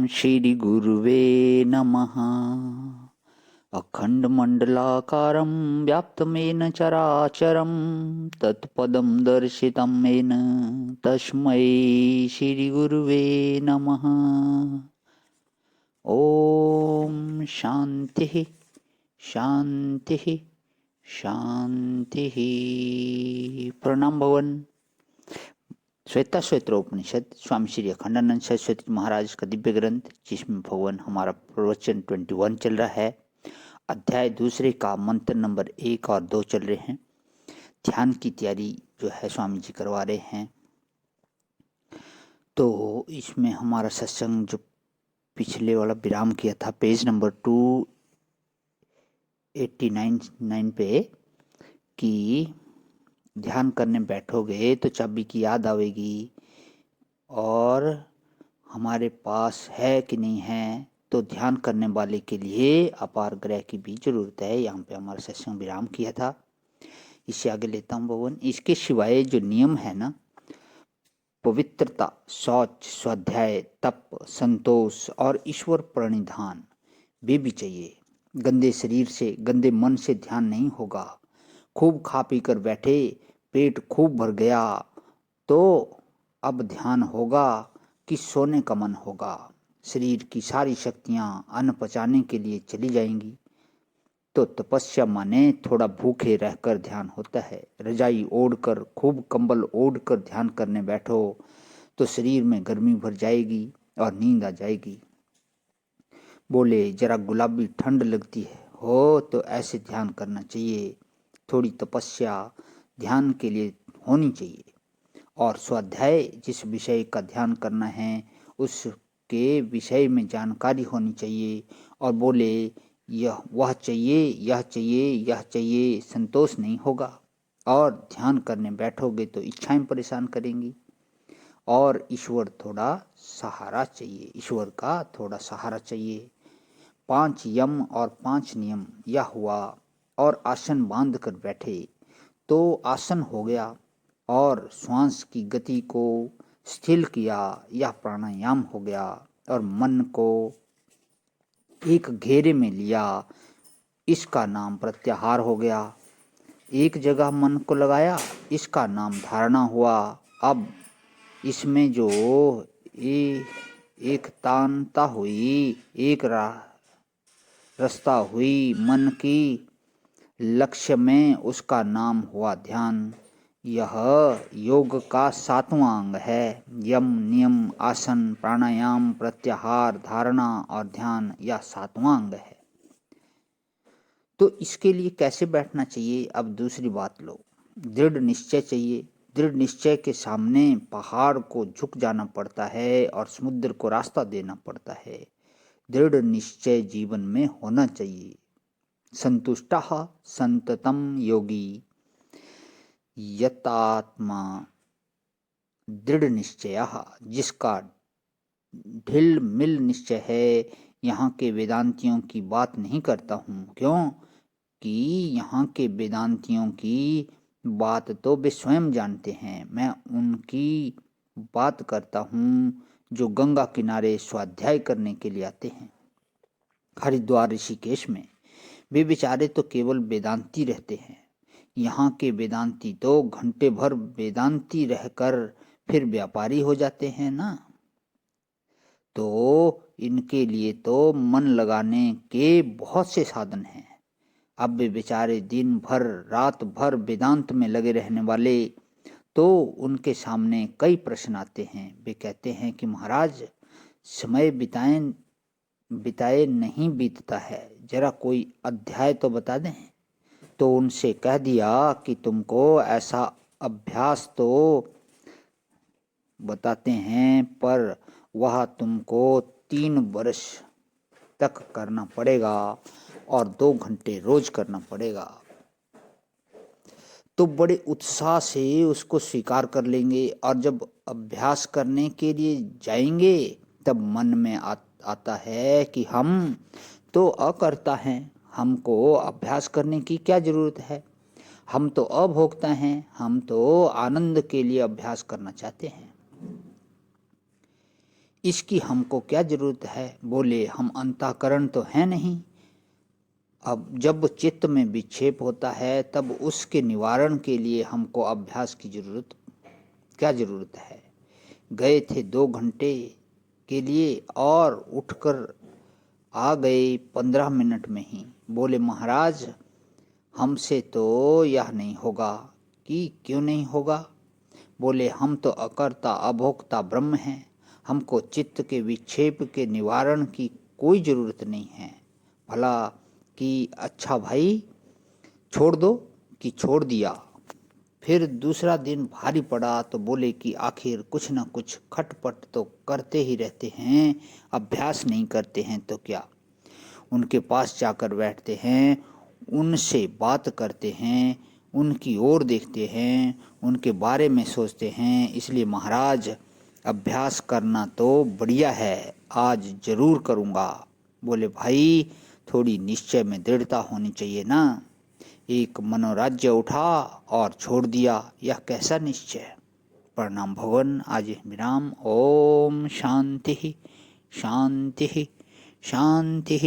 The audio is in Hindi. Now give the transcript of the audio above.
श्री गुरुवे नमः। अखण्डमण्डलाकारं व्याप्तमेन चराचरं तत्पदं दर्शितं येन तस्मै श्रीगुरुवे नमः। ॐ शान्तिः शान्तिः शान्तिः। प्रणाम भवन। श्वेता श्वेत्रोपनिषद स्वामी श्री अखंडानंद सरस्वती महाराज का दिव्य ग्रंथ, जिसमें भगवान हमारा प्रवचन 21 चल रहा है। अध्याय दूसरे का मंत्र नंबर 1 और 2 चल रहे हैं। ध्यान की तैयारी जो है स्वामी जी करवा रहे हैं। तो इसमें हमारा सत्संग जो पिछले वाला विराम किया था पेज नंबर 289 पे कि ध्यान करने बैठोगे तो चाबी की याद आवेगी, और हमारे पास है कि नहीं है, तो ध्यान करने वाले के लिए अपार ग्रह की भी जरूरत है। यहाँ पे हमारा सत्संग विराम किया था। इससे आगे लेता हूँ भगवान। इसके सिवाय जो नियम है ना, पवित्रता, शौच, स्वाध्याय, तप, संतोष और ईश्वर प्रणिधान, वे भी चाहिए। गंदे शरीर से, गंदे मन से ध्यान नहीं होगा। खूब खा पी कर बैठे, पेट खूब भर गया, तो अब ध्यान होगा कि सोने का मन होगा। शरीर की सारी शक्तियां अन्न पचाने के लिए चली जाएंगी। तो तपस्या माने थोड़ा भूखे रहकर ध्यान होता है। रजाई ओढ़कर, खूब कंबल ओढ़कर ध्यान करने बैठो तो शरीर में गर्मी भर जाएगी और नींद आ जाएगी। बोले जरा गुलाबी ठंड लगती है हो तो ऐसे ध्यान करना चाहिए। थोड़ी तपस्या ध्यान के लिए होनी चाहिए। और स्वाध्याय, जिस विषय का ध्यान करना है उसके विषय में जानकारी होनी चाहिए। और बोले यह वह चाहिए, यह चाहिए, यह चाहिए, संतोष नहीं होगा। और ध्यान करने बैठोगे तो इच्छाएं परेशान करेंगी। और ईश्वर थोड़ा सहारा चाहिए, ईश्वर का थोड़ा सहारा चाहिए। 5 यम और 5 नियम यह हुआ। और आसन बांध कर बैठे तो आसन हो गया। और श्वास की गति को स्थिर किया, यह प्राणायाम हो गया। और मन को एक घेरे में लिया, इसका नाम प्रत्याहार हो गया। एक जगह मन को लगाया, इसका नाम धारणा हुआ। अब इसमें जो एक तानता हुई, एक रास्ता हुई मन की लक्ष्य में, उसका नाम हुआ ध्यान। यह योग का 7वां अंग है। यम, नियम, आसन, प्राणायाम, प्रत्याहार, धारणा और ध्यान, यह 7वां अंग है। तो इसके लिए कैसे बैठना चाहिए, अब दूसरी बात लो। दृढ़ निश्चय चाहिए। दृढ़ निश्चय के सामने पहाड़ को झुक जाना पड़ता है और समुद्र को रास्ता देना पड़ता है। दृढ़ निश्चय जीवन में होना चाहिए। संतुष्टः संततम योगी यतात्मा दृढ़ निश्चय, जिसका ढिल मिल निश्चय है। यहाँ के वेदांतियों की बात नहीं करता हूँ, क्यों कि यहाँ के वेदांतियों की बात तो वे स्वयं जानते हैं। मैं उनकी बात करता हूँ जो गंगा किनारे स्वाध्याय करने के लिए आते हैं, हरिद्वार ऋषिकेश में। वे बेचारे तो केवल वेदांती रहते हैं। यहाँ के वेदांती तो घंटे भर वेदांती रहकर फिर व्यापारी हो जाते हैं ना। तो इनके लिए तो मन लगाने के बहुत से साधन हैं। अब वे बेचारे दिन भर रात भर वेदांत में लगे रहने वाले, तो उनके सामने कई प्रश्न आते हैं। वे कहते हैं कि महाराज, समय बिताए नहीं बीतता है, जरा कोई अध्याय तो बता दें। तो उनसे कह दिया कि तुमको ऐसा अभ्यास तो बताते हैं, पर वह तुमको 3 वर्ष तक करना पड़ेगा और 2 घंटे रोज करना पड़ेगा। तो बड़े उत्साह से उसको स्वीकार कर लेंगे। और जब अभ्यास करने के लिए जाएंगे तब मन में आता है कि हम तो अकर्ता हैं, हमको अभ्यास करने की क्या जरूरत है। हम तो अभोक्ता हैं, हम तो आनंद के लिए अभ्यास करना चाहते हैं। इसकी हमको क्या जरूरत है? बोले हम अंतःकरण तो है नहीं। अब जब चित्त में विक्षेप होता है तब उसके निवारण के लिए हमको अभ्यास की क्या जरूरत है? गए थे 2 घंटे के लिए और उठकर आ गए 15 मिनट में ही। बोले महाराज हमसे तो यह नहीं होगा। कि क्यों नहीं होगा? बोले हम तो अकर्ता अभोक्ता ब्रह्म हैं, हमको चित्त के विक्षेप के निवारण की कोई जरूरत नहीं है। भला कि अच्छा भाई छोड़ दो कि छोड़ दिया। फिर दूसरा दिन भारी पड़ा तो बोले कि आखिर कुछ न कुछ खटपट तो करते ही रहते हैं, अभ्यास नहीं करते हैं तो क्या? उनके पास जाकर बैठते हैं, उनसे बात करते हैं, उनकी ओर देखते हैं, उनके बारे में सोचते हैं। इसलिए महाराज अभ्यास करना तो बढ़िया है, आज जरूर करूँगा। बोले भाई थोड़ी निश्चय में दृढ़ता होनी चाहिए ना। एक मनोराज्य उठा और छोड़ दिया, यह कैसा निश्चय? प्रणाम भगवान। आज विराम। ओम शांति शांति शांति।